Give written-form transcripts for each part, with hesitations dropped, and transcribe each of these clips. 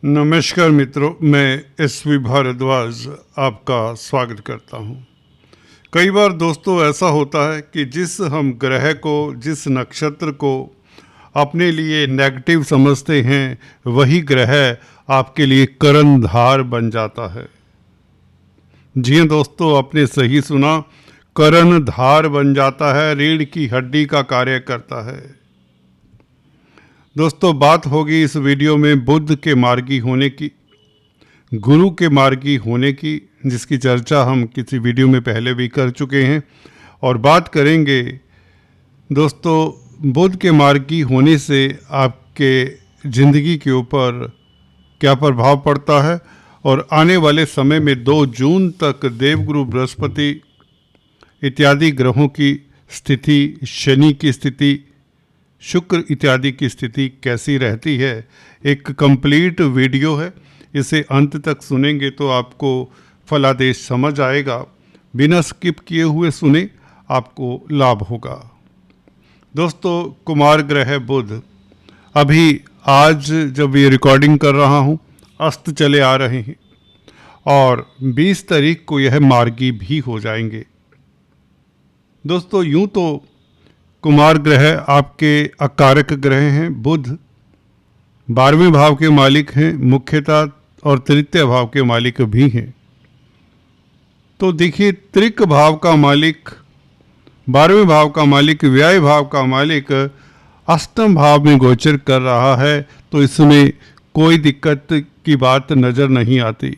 नमस्कार मित्रों, मैं एसवी भारद्वाज आपका स्वागत करता हूं। कई बार दोस्तों ऐसा होता है कि जिस हम ग्रह को, जिस नक्षत्र को अपने लिए नेगेटिव समझते हैं, वही ग्रह आपके लिए कर्णधार बन जाता है। जी हाँ दोस्तों, आपने सही सुना, कर्णधार बन जाता है, रीढ़ की हड्डी का कार्य करता है। दोस्तों, बात होगी इस वीडियो में बुध के मार्गी होने की, गुरु के मार्गी होने की, जिसकी चर्चा हम किसी वीडियो में पहले भी कर चुके हैं। और बात करेंगे दोस्तों बुध के मार्गी होने से आपके ज़िंदगी के ऊपर क्या प्रभाव पड़ता है, और आने वाले समय में 2 जून तक देवगुरु बृहस्पति इत्यादि ग्रहों की स्थिति, शनि की स्थिति, शुक्र इत्यादि की स्थिति कैसी रहती है। एक कंप्लीट वीडियो है, इसे अंत तक सुनेंगे तो आपको फलादेश समझ आएगा। बिना स्किप किए हुए सुने, आपको लाभ होगा। दोस्तों, कुमार ग्रह बुध अभी आज जब ये रिकॉर्डिंग कर रहा हूँ अस्त चले आ रहे हैं और 20 तारीख को यह मार्गी भी हो जाएंगे। दोस्तों, यूँ तो कुमार ग्रह आपके अकारक ग्रह हैं। बुध 12वें भाव के मालिक हैं मुख्यतः, और तृतीय भाव के मालिक भी हैं। तो देखिए, त्रिक भाव का मालिक, 12वें भाव का मालिक, व्यय भाव का मालिक अष्टम भाव में गोचर कर रहा है, तो इसमें कोई दिक्कत की बात नज़र नहीं आती।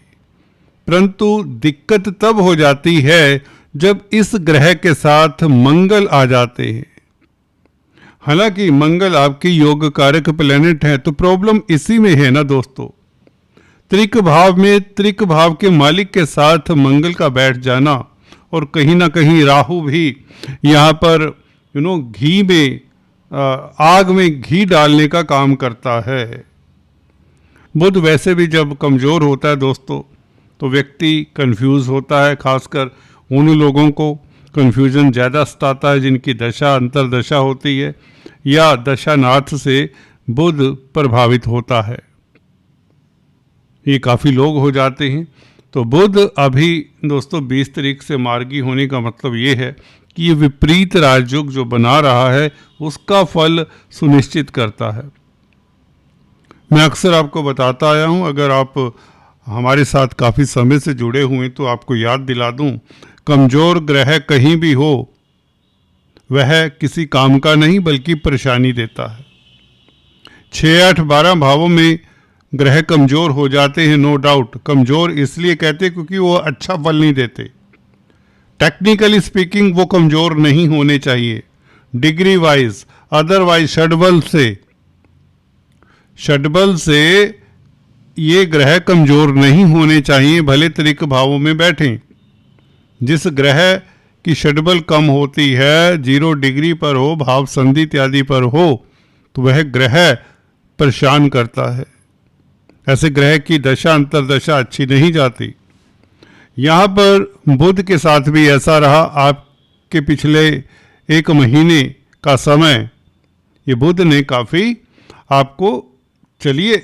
परंतु दिक्कत तब हो जाती है जब इस ग्रह के साथ मंगल आ जाते हैं। हालांकि मंगल आपकी योग कारक प्लेनेट है, तो प्रॉब्लम इसी में है ना दोस्तों। त्रिक भाव में त्रिक भाव के मालिक के साथ मंगल का बैठ जाना, और कहीं ना कहीं राहु भी यहाँ पर घी में, आग में घी डालने का काम करता है। बुध वैसे भी जब कमज़ोर होता है दोस्तों, तो व्यक्ति कंफ्यूज होता है। खासकर उन लोगों को कन्फ्यूज़न ज़्यादा सताता है जिनकी दशा अंतरदशा होती है या दशानाथ से बुध प्रभावित होता है। ये काफ़ी लोग हो जाते हैं। तो बुध अभी दोस्तों 20 तारीख से मार्गी होने का मतलब ये है कि ये विपरीत राजयोग जो बना रहा है उसका फल सुनिश्चित करता है। मैं अक्सर आपको बताता आया हूँ, अगर आप हमारे साथ काफ़ी समय से जुड़े हुए हैं तो आपको याद दिला दूँ, कमज़ोर ग्रह कहीं भी हो वह किसी काम का नहीं बल्कि परेशानी देता है। 6, 8, 12 भावों में ग्रह कमज़ोर हो जाते हैं, नो डाउट। कमज़ोर इसलिए कहते हैं क्योंकि वो अच्छा फल नहीं देते। टेक्निकली स्पीकिंग वो कमज़ोर नहीं होने चाहिए डिग्री वाइज, अदरवाइज षड्बल से ये ग्रह कमज़ोर नहीं होने चाहिए, भले त्रिक भावों में बैठें। जिस ग्रह की षड्बल कम होती है, 0 डिग्री पर हो, भाव संधि इत्यादि पर हो, तो वह ग्रह परेशान करता है। ऐसे ग्रह की दशा अंतरदशा अच्छी नहीं जाती। यहाँ पर बुध के साथ भी ऐसा रहा। आपके पिछले 1 महीने का समय ये बुध ने काफ़ी आपको, चलिए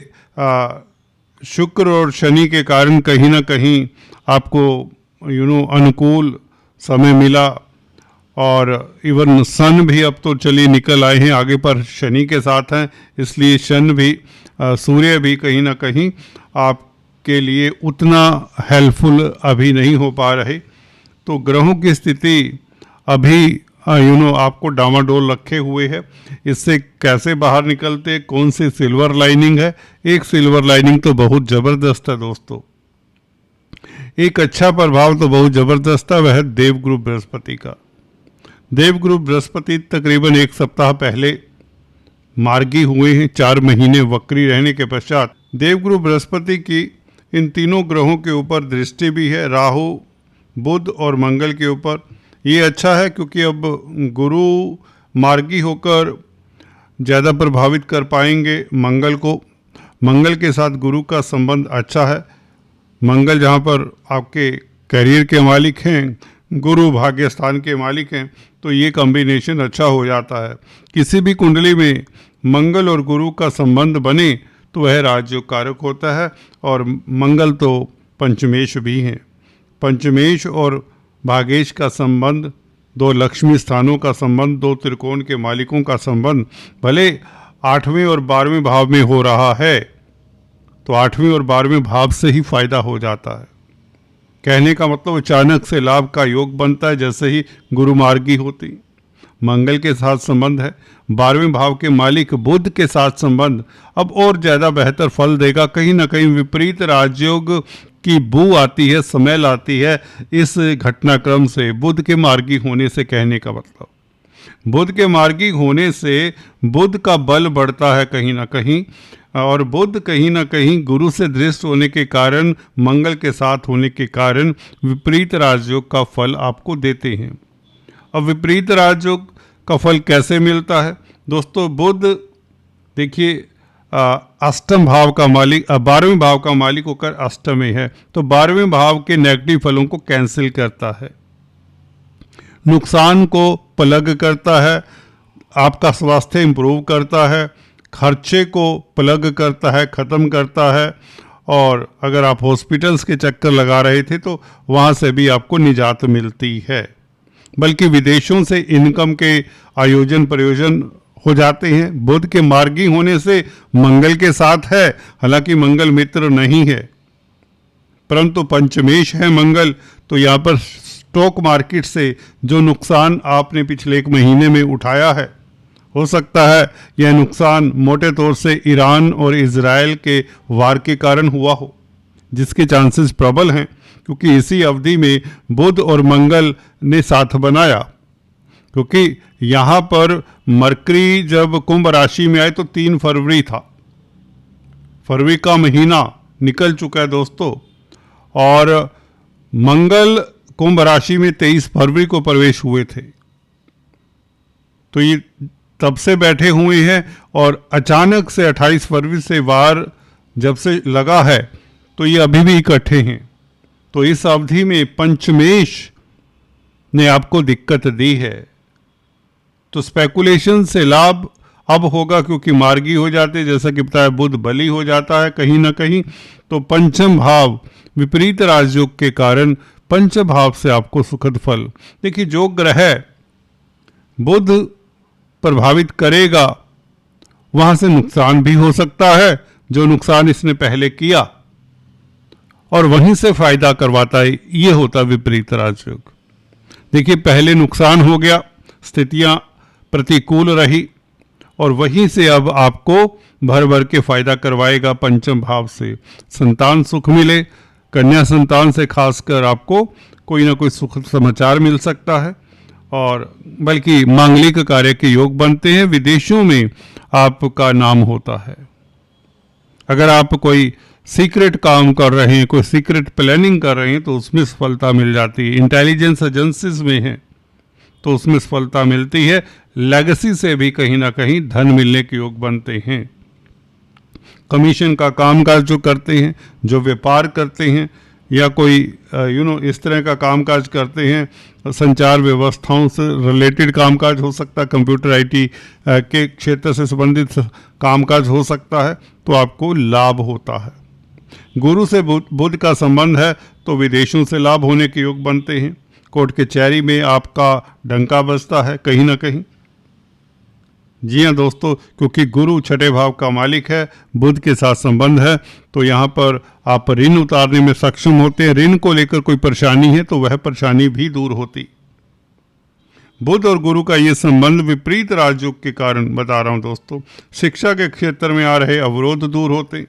शुक्र और शनि के कारण कहीं ना कहीं आपको अनुकूल समय मिला, और इवन सन भी अब तो चलिए निकल आए हैं, आगे पर शनि के साथ हैं, इसलिए सूर्य भी कहीं ना कहीं आपके लिए उतना हेल्पफुल अभी नहीं हो पा रहे। तो ग्रहों की स्थिति अभी आपको डामाडोल रखे हुए है। इससे कैसे बाहर निकलते, कौन सी सिल्वर लाइनिंग है? एक सिल्वर लाइनिंग तो बहुत ज़बरदस्त है दोस्तों, एक अच्छा प्रभाव तो बहुत ज़बरदस्त है, वह है देवगुरु बृहस्पति का। देवगुरु बृहस्पति तकरीबन 1 सप्ताह पहले मार्गी हुए हैं। 4 महीने वक्री रहने के पश्चात देवगुरु बृहस्पति की इन तीनों ग्रहों के ऊपर दृष्टि भी है, राहु, बुध और मंगल के ऊपर। ये अच्छा है क्योंकि अब गुरु मार्गी होकर ज़्यादा प्रभावित कर पाएंगे मंगल को। मंगल के साथ गुरु का संबंध अच्छा है। मंगल जहाँ पर आपके करियर के मालिक हैं, गुरु भाग्य स्थान के मालिक हैं, तो ये कॉम्बिनेशन अच्छा हो जाता है। किसी भी कुंडली में मंगल और गुरु का संबंध बने तो वह राजयोग कारक होता है। और मंगल तो पंचमेश भी हैं। पंचमेश और भागेश का संबंध, दो लक्ष्मी स्थानों का संबंध, दो त्रिकोण के मालिकों का संबंध भले 8वें और 12वें भाव में हो रहा है तो 8वें और 12वें भाव से ही फायदा हो जाता है। कहने का मतलब अचानक से लाभ का योग बनता है जैसे ही गुरु मार्गी होती। मंगल के साथ संबंध है, 12वें भाव के मालिक बुध के साथ संबंध अब और ज़्यादा बेहतर फल देगा। कहीं ना कहीं विपरीत राजयोग की बू आती है, स्मेल आती है इस घटनाक्रम से, बुध के मार्गी होने से। कहने का मतलब बुध के मार्गी होने से बुध का बल बढ़ता है कहीं ना कहीं, और बुध कहीं ना कहीं गुरु से दृष्ट होने के कारण, मंगल के साथ होने के कारण विपरीत राजयोग का फल आपको देते हैं। अब विपरीत राजयोग का फल कैसे मिलता है दोस्तों? बुध देखिए अष्टम भाव का मालिक, 12वें भाव का मालिक होकर अष्टम में है, तो 12वें भाव के नेगेटिव फलों को कैंसिल करता है, नुकसान को प्लग करता है, आपका स्वास्थ्य इंप्रूव करता है, खर्चे को प्लग करता है, ख़त्म करता है। और अगर आप हॉस्पिटल्स के चक्कर लगा रहे थे तो वहाँ से भी आपको निजात मिलती है। बल्कि विदेशों से इनकम के आयोजन प्रयोजन हो जाते हैं। बुध के मार्गी होने से मंगल के साथ है, हालांकि मंगल मित्र नहीं है परंतु पंचमेश है मंगल, तो यहाँ पर स्टॉक मार्केट से जो नुकसान आपने पिछले 1 महीने में उठाया है, हो सकता है यह नुकसान मोटे तौर से ईरान और इजराइल के वार के कारण हुआ हो, जिसके चांसेस प्रबल हैं क्योंकि इसी अवधि में बुध और मंगल ने साथ बनाया। क्योंकि यहाँ पर मरकरी जब कुंभ राशि में आए तो 3 फरवरी था, फरवरी का महीना निकल चुका है दोस्तों, और मंगल कुंभ राशि में 23 फरवरी को प्रवेश हुए थे। तो ये तब से बैठे हुए हैं और अचानक से 28 फरवरी से वार जब से लगा है तो ये अभी भी इकट्ठे हैं। तो इस अवधि में पंचमेश ने आपको दिक्कत दी है। तो स्पेकुलेशन से लाभ अब होगा क्योंकि मार्गी हो जाते, जैसा कि बताया बुध बली हो जाता है कहीं ना कहीं। तो पंचम भाव विपरीत राजयोग के कारण पंचम भाव से आपको सुखद फल। देखिए जो ग्रह बुध प्रभावित करेगा वहां से नुकसान भी हो सकता है, जो नुकसान इसने पहले किया, और वहीं से फायदा करवाता है, ये होता विपरीत राजयोग। देखिए पहले नुकसान हो गया, स्थितियां प्रतिकूल रही, और वहीं से अब आपको भर भर के फायदा करवाएगा पंचम भाव से। संतान सुख मिले, कन्या संतान से खासकर आपको कोई ना कोई सुख समाचार मिल सकता है, और बल्कि मांगलिक कार्य के योग बनते हैं। विदेशों में आपका नाम होता है। अगर आप कोई सीक्रेट काम कर रहे हैं, कोई सीक्रेट प्लानिंग कर रहे हैं तो उसमें सफलता मिल जाती है। इंटेलिजेंस एजेंसीज में हैं तो उसमें सफलता मिलती है। लेगेसी से भी कहीं ना कहीं धन मिलने के योग बनते हैं। कमीशन का कामकाज जो करते हैं, जो व्यापार करते हैं, या कोई इस तरह का कामकाज करते हैं, संचार व्यवस्थाओं से रिलेटेड कामकाज हो सकता है, कंप्यूटर आईटी के क्षेत्र से संबंधित कामकाज हो सकता है, तो आपको लाभ होता है। गुरु से बुध का संबंध है तो विदेशों से लाभ होने के योग बनते हैं। कोर्ट कचहरी में आपका डंका बजता है कहीं ना कहीं। जी हाँ दोस्तों, क्योंकि गुरु छठे भाव का मालिक है, बुध के साथ संबंध है, तो यहाँ पर आप ऋण उतारने में सक्षम होते हैं। ऋण को लेकर कोई परेशानी है तो वह परेशानी भी दूर होती। बुध और गुरु का ये संबंध विपरीत राजयोग के कारण बता रहा हूँ दोस्तों। शिक्षा के क्षेत्र में आ रहे अवरोध दूर होते,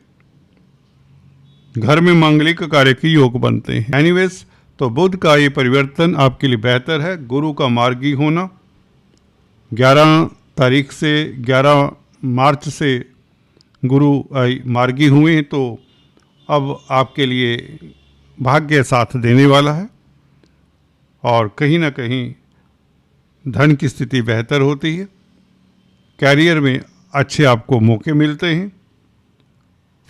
घर में मांगलिक कार्य के योग बनते हैं। एनीवेज, तो बुध का ये परिवर्तन आपके लिए बेहतर है। गुरु का मार्गी होना 11 तारीख से 11 मार्च से गुरु मार्गी हुए हैं, तो अब आपके लिए भाग्य साथ देने वाला है, और कहीं ना कहीं धन की स्थिति बेहतर होती है। कैरियर में अच्छे आपको मौके मिलते हैं।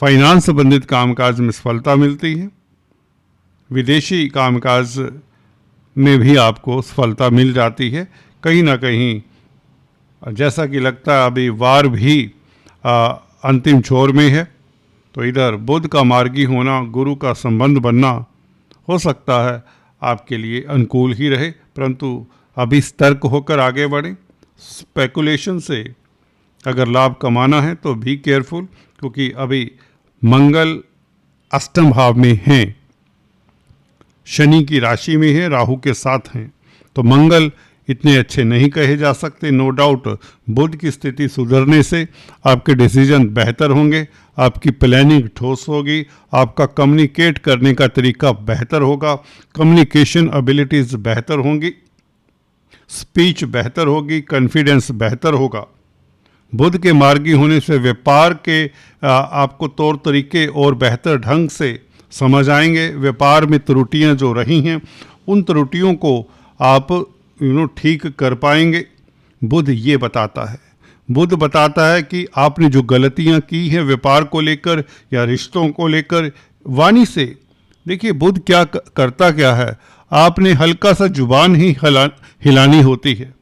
फाइनेंस संबंधित कामकाज में सफलता मिलती है। विदेशी कामकाज में भी आपको सफलता मिल जाती है। कहीं ना कहीं जैसा कि लगता है अभी वार भी अंतिम छोर में है, तो इधर बुध का मार्गी होना, गुरु का संबंध बनना हो सकता है आपके लिए अनुकूल ही रहे, परंतु अभी सतर्क होकर आगे बढ़ें। स्पेकुलेशन से अगर लाभ कमाना है तो बी केयरफुल, क्योंकि अभी मंगल अष्टम भाव में हैं, शनि की राशि में है, राहु के साथ हैं, तो मंगल इतने अच्छे नहीं कहे जा सकते। नो डाउट बुध की स्थिति सुधरने से आपके डिसीजन बेहतर होंगे, आपकी प्लानिंग ठोस होगी, आपका कम्युनिकेट करने का तरीका बेहतर होगा, कम्युनिकेशन एबिलिटीज़ बेहतर होंगी, स्पीच बेहतर होगी, कॉन्फिडेंस बेहतर होगा। बुध के मार्गी होने से व्यापार के आपको तौर तरीके और बेहतर ढंग से समझ आएंगे। व्यापार में त्रुटियां जो रही हैं उन त्रुटियों को आप ठीक कर पाएंगे। बुध ये बताता है, बुध बताता है कि आपने जो गलतियां की हैं व्यापार को लेकर या रिश्तों को लेकर, वाणी से देखिए बुध क्या करता क्या है, आपने हल्का सा जुबान ही हिलानी होती है।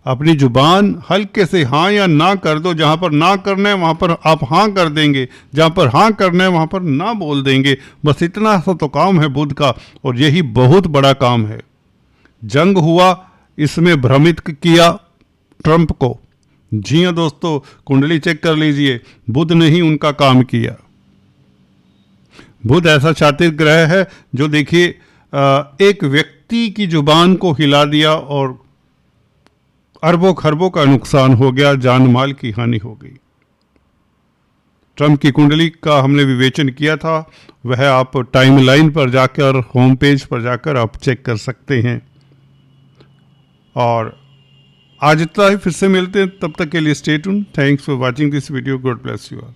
अपनी जुबान हल्के से हाँ या ना कर दो, जहाँ पर ना करना है वहाँ पर आप हाँ कर देंगे, जहाँ पर हाँ करना है वहाँ पर ना बोल देंगे। बस इतना सा तो काम है बुध का, और यही बहुत बड़ा काम है। जंग हुआ, इसमें भ्रमित किया ट्रंप को। जी हाँ दोस्तों, कुंडली चेक कर लीजिए, बुध ने ही उनका काम किया। बुध ऐसा शातिर ग्रह है जो देखिए एक व्यक्ति की जुबान को हिला दिया और अरबों खरबों का नुकसान हो गया, जान माल की हानि हो गई। ट्रंप की कुंडली का हमने विवेचन किया था, वह आप टाइमलाइन पर जाकर, होम पेज पर जाकर आप चेक कर सकते हैं। और आज इतना ही, फिर से मिलते हैं, तब तक के लिए stay tuned. Thanks for watching this video. God bless you all.